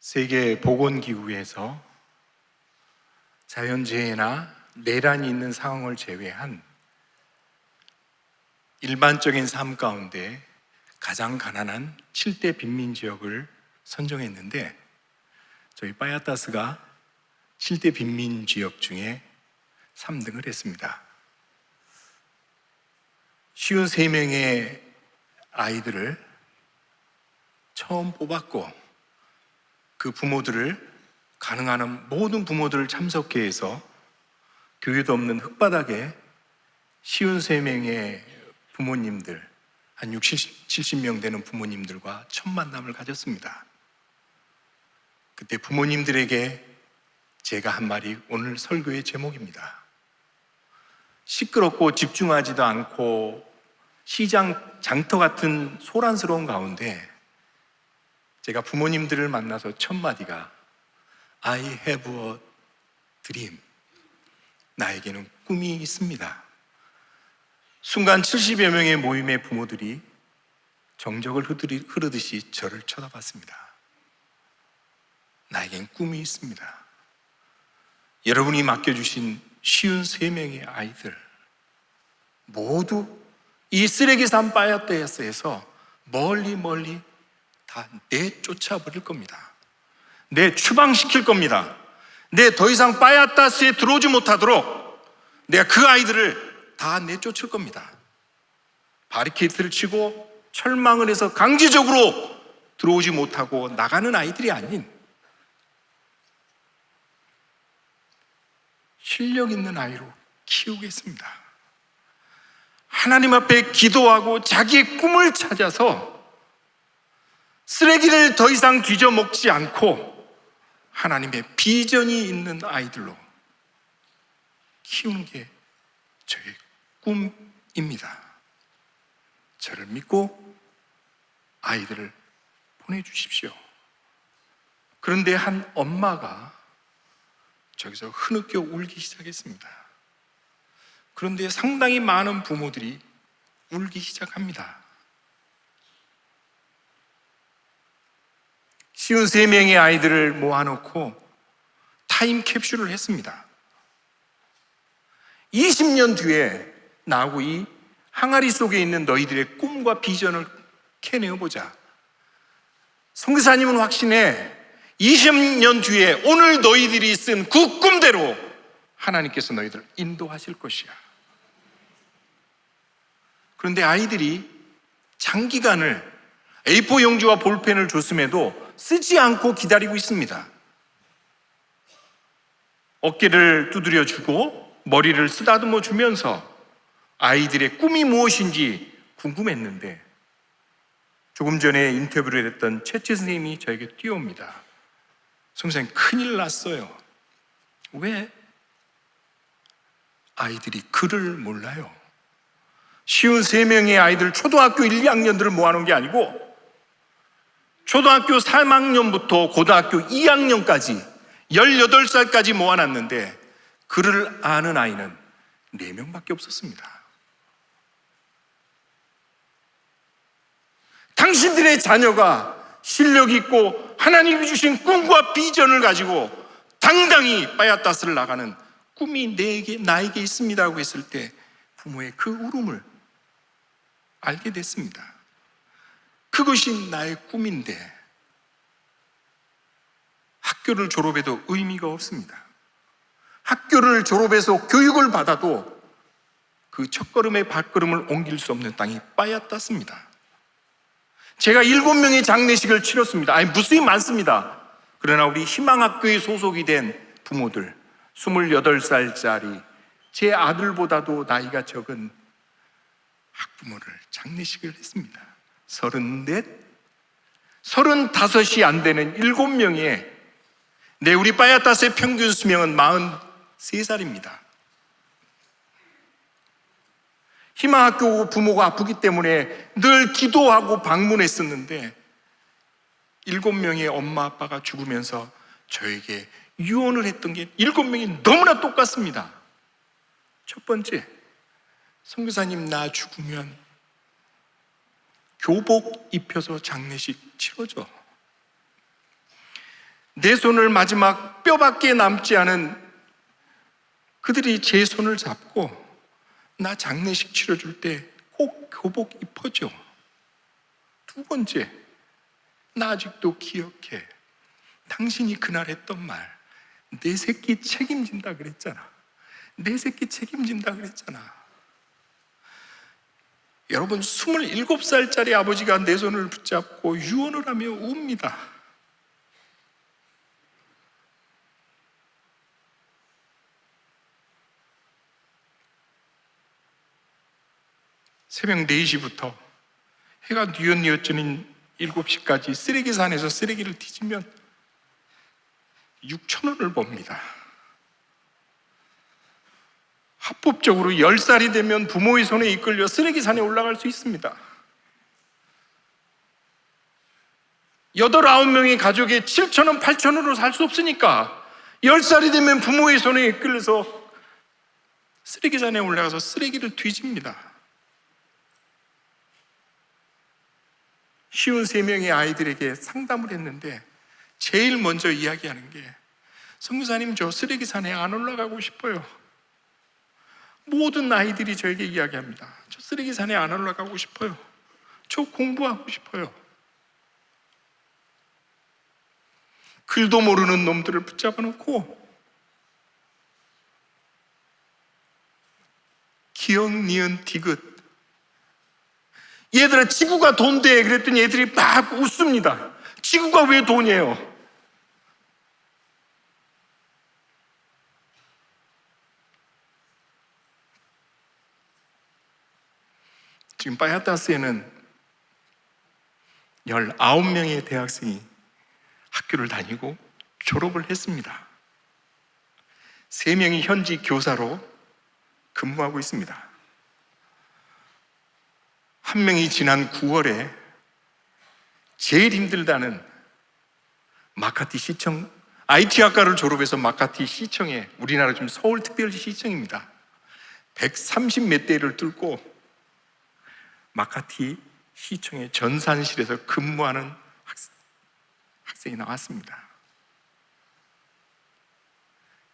세계보건기구에서 자연재해나 내란이 있는 상황을 제외한 일반적인 삶 가운데 가장 가난한 7대 빈민지역을 선정했는데, 저희 빠야따스가 7대 빈민지역 중에 3등을 했습니다. 53명의 아이들을 처음 뽑았고, 그 부모들을, 가능한 한 모든 부모들을 참석해 해서 교회도 없는 흙바닥에 53명의 부모님들, 한 60, 70명 되는 부모님들과 첫 만남을 가졌습니다. 그때 부모님들에게 제가 한 말이 오늘 설교의 제목입니다. 시끄럽고 집중하지도 않고 시장 장터 같은 소란스러운 가운데 제가 부모님들을 만나서 첫 마디가 I have a dream. 나에게는 꿈이 있습니다. 순간 70여 명의 모임의 부모들이 정적을 흐르듯이 저를 쳐다봤습니다. 나에겐 꿈이 있습니다. 여러분이 맡겨주신 53명의 아이들 모두 이 쓰레기산 빠야따스에서 멀리 다 내쫓아 버릴 겁니다. 내 추방시킬 겁니다. 내 더 이상 빠야따스에 들어오지 못하도록 내가 그 아이들을 다 내쫓을 겁니다. 바리케이트를 치고 철망을 해서 강제적으로 들어오지 못하고 나가는 아이들이 아닌 실력 있는 아이로 키우겠습니다. 하나님 앞에 기도하고 자기의 꿈을 찾아서 쓰레기를 더 이상 뒤져 먹지 않고 하나님의 비전이 있는 아이들로 키우는 게 저의 꿈입니다. 저를 믿고 아이들을 보내주십시오. 그런데 한 엄마가 저기서 흐느껴 울기 시작했습니다. 그런데 상당히 많은 부모들이 울기 시작합니다. 53명의 아이들을 모아놓고 타임캡슐을 했습니다. 20년 뒤에 나하고 이 항아리 속에 있는 너희들의 꿈과 비전을 캐내어보자. 선교사님은 확신해 20년 뒤에 오늘 너희들이 쓴 그 꿈대로 하나님께서 너희들을 인도하실 것이야. 그런데 아이들이 장기간을 A4 용지와 볼펜을 줬음에도 쓰지 않고 기다리고 있습니다. 어깨를 두드려 주고 머리를 쓰다듬어 주면서 아이들의 꿈이 무엇인지 궁금했는데, 조금 전에 인터뷰를 했던 채채 선생님이 저에게 뛰어옵니다. 선생님, 큰일 났어요. 왜? 아이들이 글을 몰라요. 53명의 아이들, 초등학교 1, 2학년들을 모아놓은 게 아니고 초등학교 3학년부터 고등학교 2학년까지 18살까지 모아놨는데 글을 아는 아이는 4명밖에 없었습니다. 당신들의 자녀가 실력 있고 하나님이 주신 꿈과 비전을 가지고 당당히 빠야따스를 나가는 꿈이 나에게 있습니다라고 했을 때 부모의 그 울음을 알게 됐습니다. 그것이 나의 꿈인데 학교를 졸업해도 의미가 없습니다. 학교를 졸업해서 교육을 받아도 그 첫걸음의 발걸음을 옮길 수 없는 땅이 빠야따스입니다. 제가 7명의 장례식을 치렀습니다. 아니, 무수히 많습니다. 그러나 우리 희망학교에 소속이 된 부모들, 28살짜리 제 아들보다도 나이가 적은 학부모를 장례식을 했습니다. 34, 35이 안 되는 7명의 우리 빠야따스의 평균 수명은 43살입니다. 희망학교 부모가 아프기 때문에 늘 기도하고 방문했었는데 7명의 엄마 아빠가 죽으면서 저에게 유언을 했던 게 7명이 너무나 똑같습니다. 첫 번째, 선교사님, 나 죽으면 교복 입혀서 장례식 치러줘. 내 손을 마지막 뼈밖에 남지 않은 그들이 제 손을 잡고 나 장례식 치러줄 때 꼭 교복 입어줘. 두 번째, 나 아직도 기억해. 당신이 그날 했던 말, 내 새끼 책임진다 그랬잖아. 내 새끼 책임진다 그랬잖아. 여러분, 27살짜리 아버지가 내 손을 붙잡고 유언을 하며 웁니다. 새벽 4시부터 해가 뉘엿뉘엿 지는 7시까지 쓰레기산에서 쓰레기를 뒤지면 6,000원을 법니다. 합법적으로 10살이 되면 부모의 손에 이끌려 쓰레기산에 올라갈 수 있습니다. 8, 9명의 가족에 7,000원, 8,000원으로 살 수 없으니까 10살이 되면 부모의 손에 이끌려서 쓰레기산에 올라가서 쓰레기를 뒤집니다. 쉬운 3명의 아이들에게 상담을 했는데 제일 먼저 이야기하는 게, 선교사님, 저 쓰레기산에 안 올라가고 싶어요. 모든 아이들이 저에게 이야기합니다. 저 쓰레기산에 안 올라가고 싶어요. 저 공부하고 싶어요. 글도 모르는 놈들을 붙잡아 놓고 기억, 니은, 디귿, 얘들아 지구가 돈돼 그랬더니 애들이 막 웃습니다. 지구가 왜 돈이에요? 지금 바야타스에는 19명의 대학생이 학교를 다니고 졸업을 했습니다. 3명이 현지 교사로 근무하고 있습니다. 한 명이 지난 9월에 제일 힘들다는 마카티 시청, IT 학과를 졸업해서 마카티 시청에, 우리나라 지금 서울특별시청입니다. 130몇 대를 뚫고 마카티 시청의 전산실에서 근무하는 학생이 나왔습니다.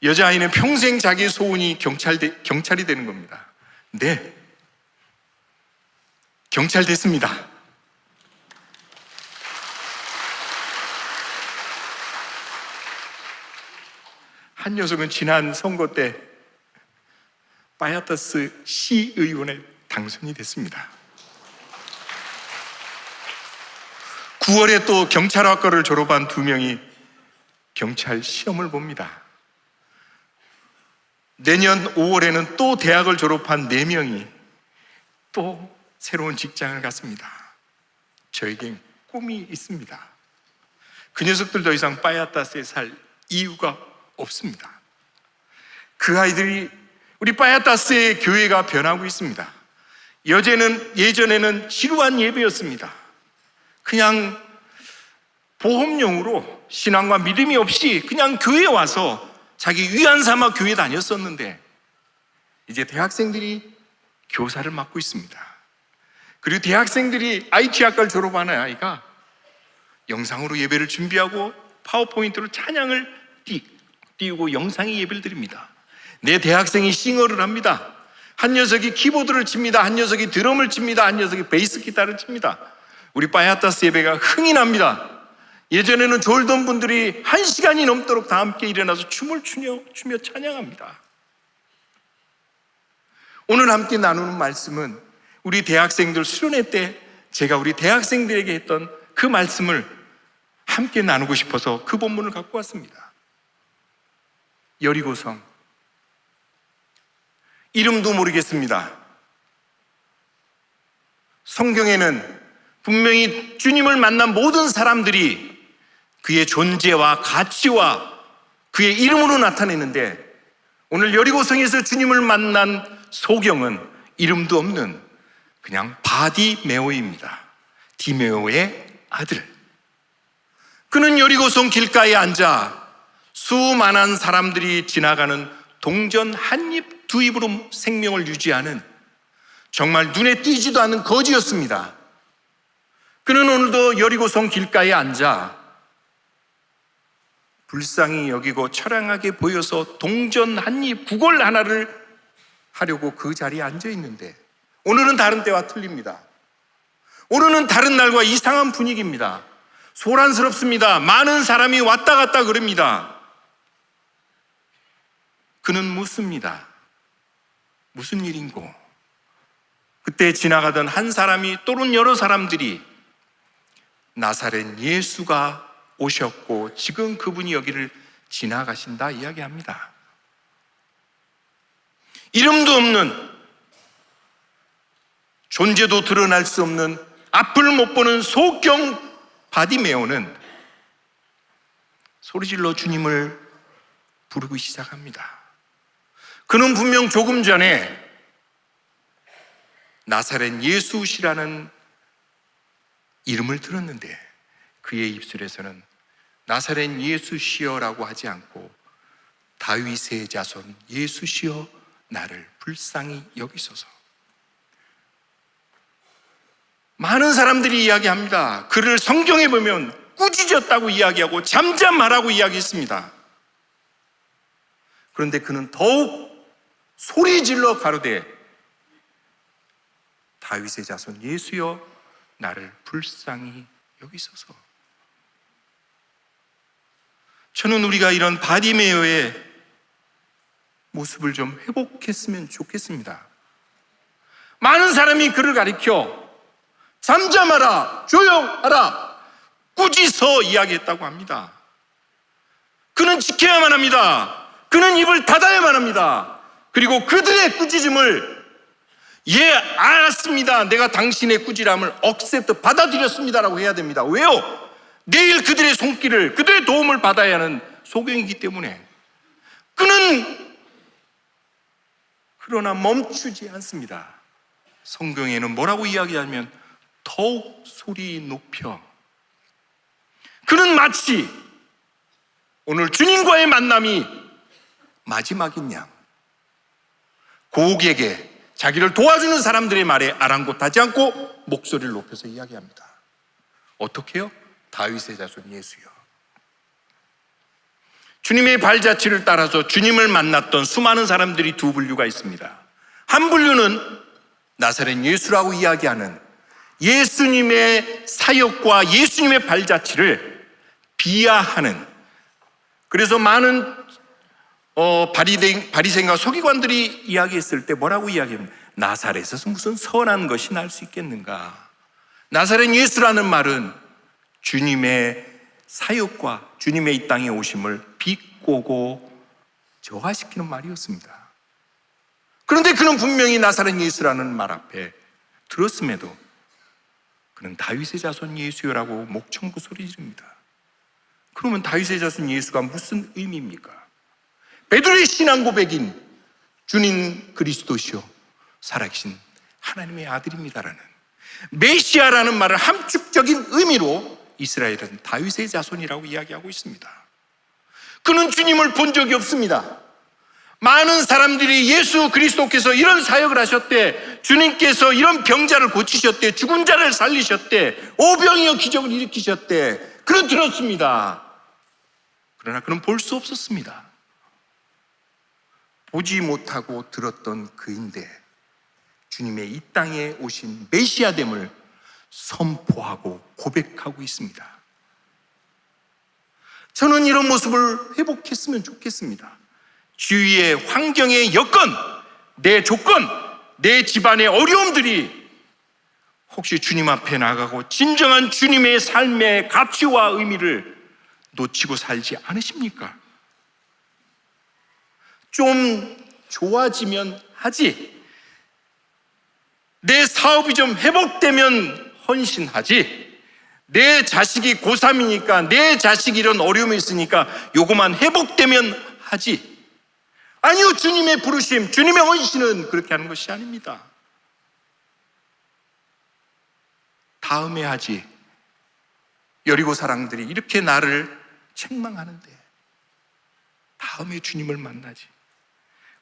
여자아이는 평생 자기 소원이 경찰이 되는 겁니다. 네, 경찰 됐습니다. 한 녀석은 지난 선거 때 바야타스 시의원에 당선이 됐습니다. 9월에 또 경찰학과를 졸업한 2명이 경찰 시험을 봅니다. 내년 5월에는 또 대학을 졸업한 4명이 또 새로운 직장을 갖습니다. 저에겐 꿈이 있습니다. 그 녀석들 더 이상 바야타스에 살 이유가 없습니다. 그 아이들이, 우리 바야타스의 교회가 변하고 있습니다. 예전에는 지루한 예배였습니다. 그냥 보험용으로 신앙과 믿음이 없이 그냥 교회에 와서 자기 위안 삼아 교회 다녔었는데, 이제 대학생들이 교사를 맡고 있습니다. 그리고 대학생들이 IT 학과를 졸업하는 아이가 영상으로 예배를 준비하고 파워포인트로 찬양을 띄우고 영상의 예배를 드립니다. 내 대학생이 싱어를 합니다. 한 녀석이 키보드를 칩니다. 한 녀석이 드럼을 칩니다. 한 녀석이 베이스 기타를 칩니다. 우리 바야타스 예배가 흥이 납니다. 예전에는 졸던 분들이 1시간이 넘도록 다 함께 일어나서 춤을 추며 찬양합니다. 오늘 함께 나누는 말씀은 우리 대학생들 수련회 때 제가 우리 대학생들에게 했던 그 말씀을 함께 나누고 싶어서 그 본문을 갖고 왔습니다. 여리고성, 이름도 모르겠습니다. 성경에는 분명히 주님을 만난 모든 사람들이 그의 존재와 가치와 그의 이름으로 나타내는데, 오늘 여리고성에서 주님을 만난 소경은 이름도 없는 그냥 바디메오입니다. 디메오의 아들. 그는 여리고성 길가에 앉아 수많은 사람들이 지나가는 동전 한 입, 두 입으로 생명을 유지하는 정말 눈에 띄지도 않는 거지였습니다. 그는 오늘도 여리고성 길가에 앉아 불쌍히 여기고 처량하게 보여서 동전 한 입, 구걸 하나를 하려고 그 자리에 앉아 있는데, 오늘은 다른 때와 틀립니다. 오늘은 다른 날과 이상한 분위기입니다. 소란스럽습니다. 많은 사람이 왔다 갔다 그럽니다. 그는 묻습니다. 무슨 일인고? 그때 지나가던 한 사람이 또는 여러 사람들이 나사렛 예수가 오셨고 지금 그분이 여기를 지나가신다 이야기합니다. 이름도 없는, 존재도 드러날 수 없는, 앞을 못 보는 소경 바디메오는 소리질러 주님을 부르기 시작합니다. 그는 분명 조금 전에 나사렛 예수시라는 이름을 들었는데 그의 입술에서는 나사렛 예수시여라고 하지 않고 다윗의 자손 예수시여 나를 불쌍히 여기소서. 많은 사람들이 이야기합니다. 그를 성경에 보면 꾸짖었다고 이야기하고 잠잠하라고 이야기했습니다. 그런데 그는 더욱 소리질러 가로되 다윗의 자손 예수여 나를 불쌍히 여기소서. 저는 우리가 이런 바디메오의 모습을 좀 회복했으면 좋겠습니다. 많은 사람이 그를 가리켜 잠잠하라, 조용하라, 꾸짖어 이야기했다고 합니다. 그는 지켜야만 합니다. 그는 입을 닫아야만 합니다. 그리고 그들의 꾸짖음을 예, 알았습니다. 내가 당신의 꾸지람을 억셉트 받아들였습니다라고 해야 됩니다. 왜요? 내일 그들의 손길을, 그들의 도움을 받아야 하는 소경이기 때문에. 그는 그러나 멈추지 않습니다. 성경에는 뭐라고 이야기하면 더욱 소리 높여. 그는 마치 오늘 주님과의 만남이 마지막인 양, 고객에게 자기를 도와주는 사람들의 말에 아랑곳하지 않고 목소리를 높여서 이야기합니다. 어떻게 해요? 다윗의 자손 예수여. 주님의 발자취를 따라서 주님을 만났던 수많은 사람들이 두 분류가 있습니다. 한 분류는 나사렛 예수라고 이야기하는 예수님의 사역과 예수님의 발자취를 비하하는, 그래서 많은 바리새인과 서기관들이 이야기했을 때 뭐라고 이야기합니까? 나사렛에서 무슨 선한 것이 날 수 있겠는가? 나사렛 예수라는 말은 주님의 사역과 주님의 이 땅에 오심을 비꼬고 저하시키는 말이었습니다. 그런데 그는 분명히 나사렛 예수라는 말 앞에 들었음에도 그는 다윗의 자손 예수여라고 목청구 소리 지릅니다. 그러면 다윗의 자손 예수가 무슨 의미입니까? 베드로의 신앙 고백인 주님 그리스도시요 살아계신 하나님의 아들입니다라는 메시아라는 말을 함축적인 의미로 이스라엘은 다윗의 자손이라고 이야기하고 있습니다. 그는 주님을 본 적이 없습니다. 많은 사람들이 예수 그리스도께서 이런 사역을 하셨대, 주님께서 이런 병자를 고치셨대, 죽은 자를 살리셨대, 오병이어 기적을 일으키셨대, 그는 들었습니다. 그러나 그는 볼 수 없었습니다. 보지 못하고 들었던 그인데 주님의 이 땅에 오신 메시아됨을 선포하고 고백하고 있습니다. 저는 이런 모습을 회복했으면 좋겠습니다. 주위의 환경의 여건, 내 조건, 내 집안의 어려움들이 혹시 주님 앞에 나가고 진정한 주님의 삶의 가치와 의미를 놓치고 살지 않으십니까? 좀 좋아지면 하지, 내 사업이 좀 회복되면 헌신하지, 내 자식이 고3이니까 내 자식이 이런 어려움이 있으니까 요거만 회복되면 하지. 아니요, 주님의 부르심, 주님의 헌신은 그렇게 하는 것이 아닙니다. 다음에 하지. 여리고 사람들이 이렇게 나를 책망하는데 다음에 주님을 만나지.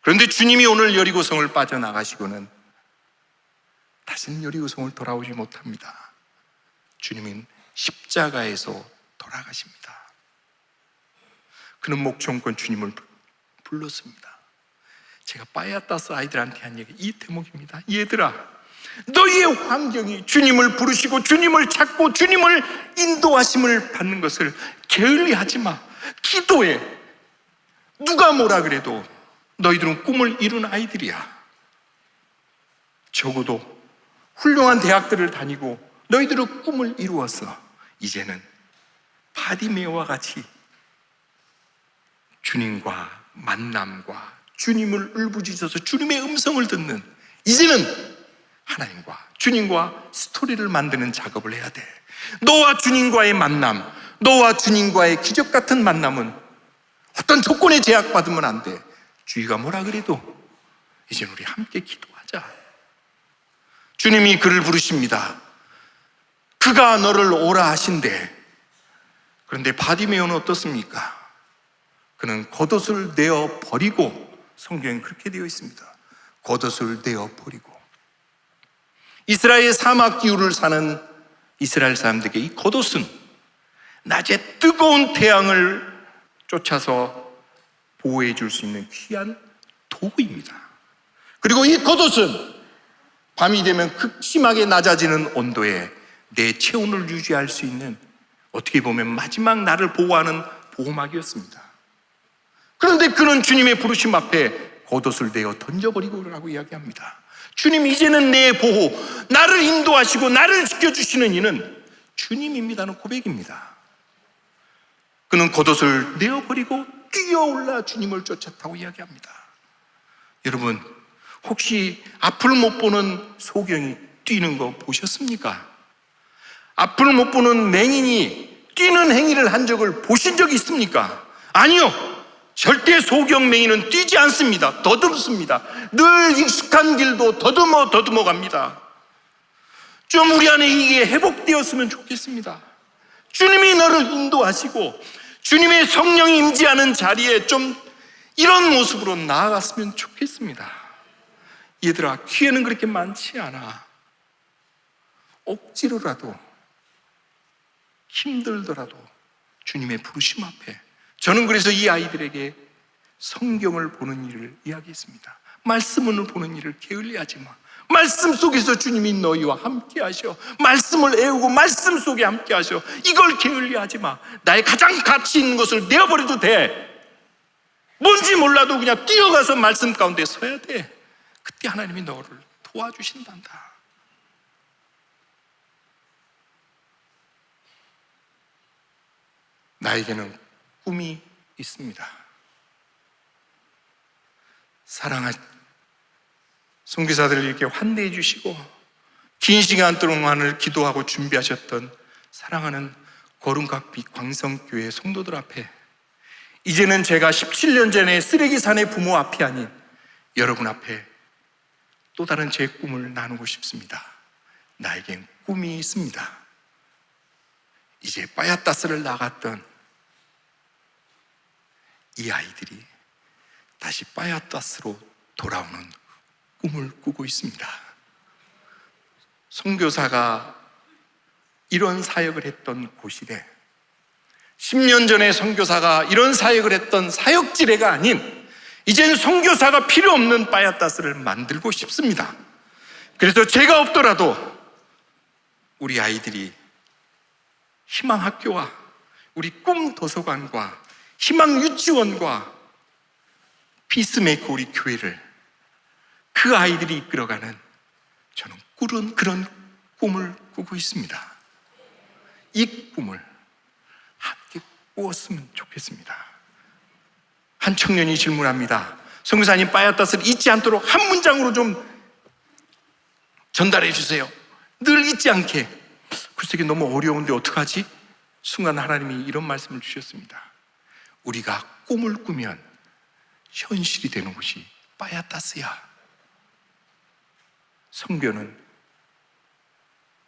그런데 주님이 오늘 여리고성을 빠져나가시고는 다시는 여리고성을 돌아오지 못합니다. 주님은 십자가에서 돌아가십니다. 그는 목청껏 주님을 불렀습니다. 제가 빠야따스 아이들한테 한 얘기 이 대목입니다. 얘들아, 너희의 환경이 주님을 부르시고 주님을 찾고 주님을 인도하심을 받는 것을 게을리하지 마. 기도해. 누가 뭐라 그래도 너희들은 꿈을 이룬 아이들이야. 적어도 훌륭한 대학들을 다니고 너희들은 꿈을 이루었어. 이제는 바디메오와 같이 주님과 만남과 주님을 울부짖어서 주님의 음성을 듣는, 이제는 하나님과 주님과 스토리를 만드는 작업을 해야 돼. 너와 주님과의 만남, 너와 주님과의 기적 같은 만남은 어떤 조건에 제약받으면 안 돼. 주위가 뭐라 그래도 이제 우리 함께 기도하자. 주님이 그를 부르십니다. 그가 너를 오라 하신대. 그런데 바디메오는 어떻습니까? 그는 겉옷을 내어 버리고, 성경엔 그렇게 되어 있습니다. 겉옷을 내어 버리고. 이스라엘 사막 기후를 사는 이스라엘 사람들에게 이 겉옷은 낮에 뜨거운 태양을 쫓아서 보호해 줄 수 있는 귀한 도구입니다. 그리고 이 겉옷은 밤이 되면 극심하게 낮아지는 온도에 내 체온을 유지할 수 있는, 어떻게 보면 마지막 나를 보호하는 보호막이었습니다. 그런데 그는 주님의 부르심 앞에 겉옷을 내어 던져버리고라고 이야기합니다. 주님, 이제는 내 보호, 나를 인도하시고 나를 지켜주시는 이는 주님입니다는 고백입니다. 그는 겉옷을 내어버리고 뛰어올라 주님을 쫓았다고 이야기합니다. 여러분, 혹시 앞을 못 보는 소경이 뛰는 거 보셨습니까? 앞을 못 보는 맹인이 뛰는 행위를 한 적을 보신 적이 있습니까? 아니요. 절대 소경 맹인은 뛰지 않습니다. 더듬습니다. 늘 익숙한 길도 더듬어 갑니다. 좀 우리 안에 이게 회복되었으면 좋겠습니다. 주님이 너를 인도하시고 주님의 성령이 임재하는 자리에 좀 이런 모습으로 나아갔으면 좋겠습니다. 얘들아, 기회는 그렇게 많지 않아. 억지로라도, 힘들더라도 주님의 부르심 앞에, 저는 그래서 이 아이들에게 성경을 보는 일을 이야기했습니다. 말씀을 보는 일을 게을리하지 마. 말씀 속에서 주님이 너희와 함께 하셔. 말씀을 애우고 말씀 속에 함께 하셔. 이걸 게을리하지 마. 나의 가장 가치 있는 것을 내어버려도 돼. 뭔지 몰라도 그냥 뛰어가서 말씀 가운데 서야 돼. 그때 하나님이 너를 도와주신단다. 나에게는 꿈이 있습니다. 사랑하는 선교사들을 이렇게 환대해 주시고 긴 시간 동안을 기도하고 준비하셨던 사랑하는 거름각빛 광성교회 성도들 앞에, 이제는 제가 17년 전에 쓰레기산의 부모 앞이 아닌 여러분 앞에 또 다른 제 꿈을 나누고 싶습니다. 나에겐 꿈이 있습니다. 이제 빠야따스를 나갔던 이 아이들이 다시 빠야따스로 돌아오는 꿈을 꾸고 있습니다. 선교사가 이런 사역을 했던 곳이래. 10년 전에 선교사가 이런 사역을 했던 사역지례가 아닌, 이제는 선교사가 필요 없는 빠야따스를 만들고 싶습니다. 그래서 제가 없더라도 우리 아이들이 희망학교와 우리 꿈 도서관과 희망 유치원과 피스메이커 우리 교회를 그 아이들이 이끌어가는, 저는 그런 꿈을 꾸고 있습니다. 이 꿈을 함께 꾸었으면 좋겠습니다. 한 청년이 질문합니다. 선교사님, 빠야따스를 잊지 않도록 한 문장으로 좀 전달해 주세요. 늘 잊지 않게. 글쎄, 이게 너무 어려운데 어떡하지? 순간 하나님이 이런 말씀을 주셨습니다. 우리가 꿈을 꾸면 현실이 되는 곳이 빠야따스야. 선교는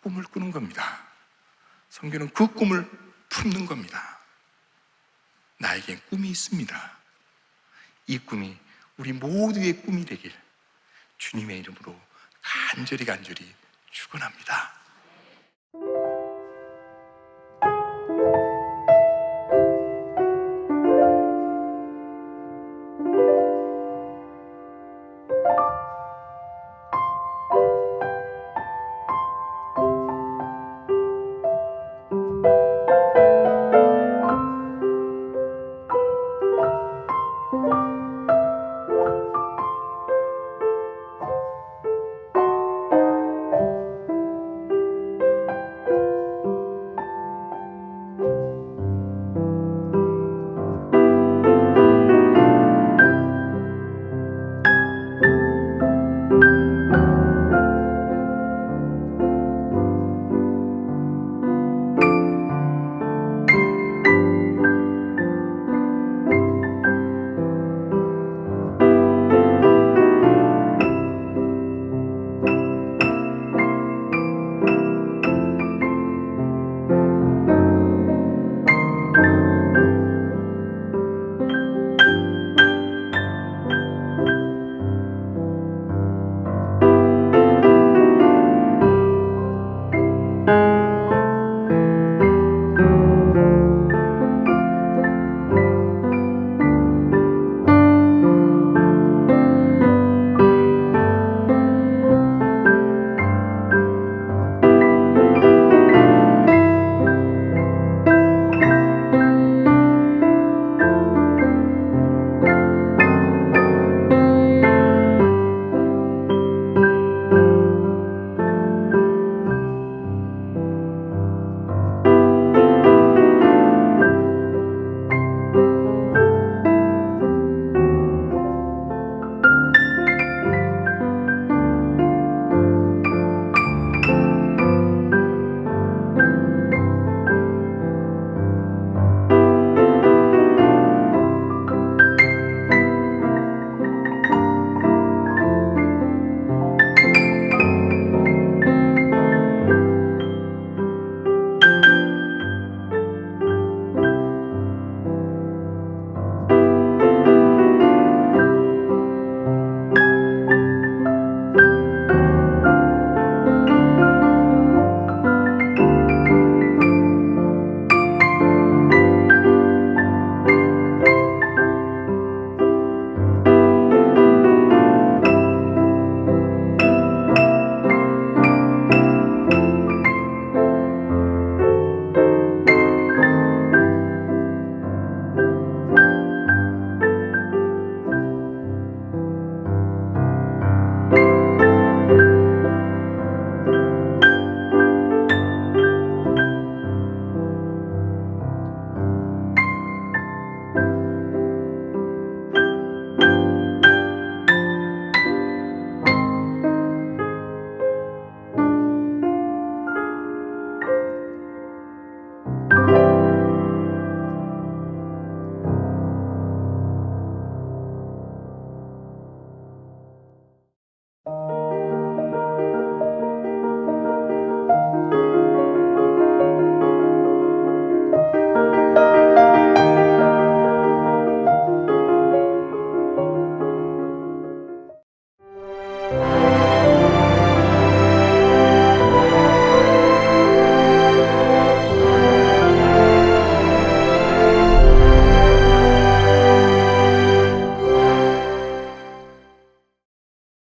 꿈을 꾸는 겁니다. 선교는 그 꿈을 품는 겁니다. 나에겐 꿈이 있습니다. 이 꿈이 우리 모두의 꿈이 되길 주님의 이름으로 간절히 축원합니다.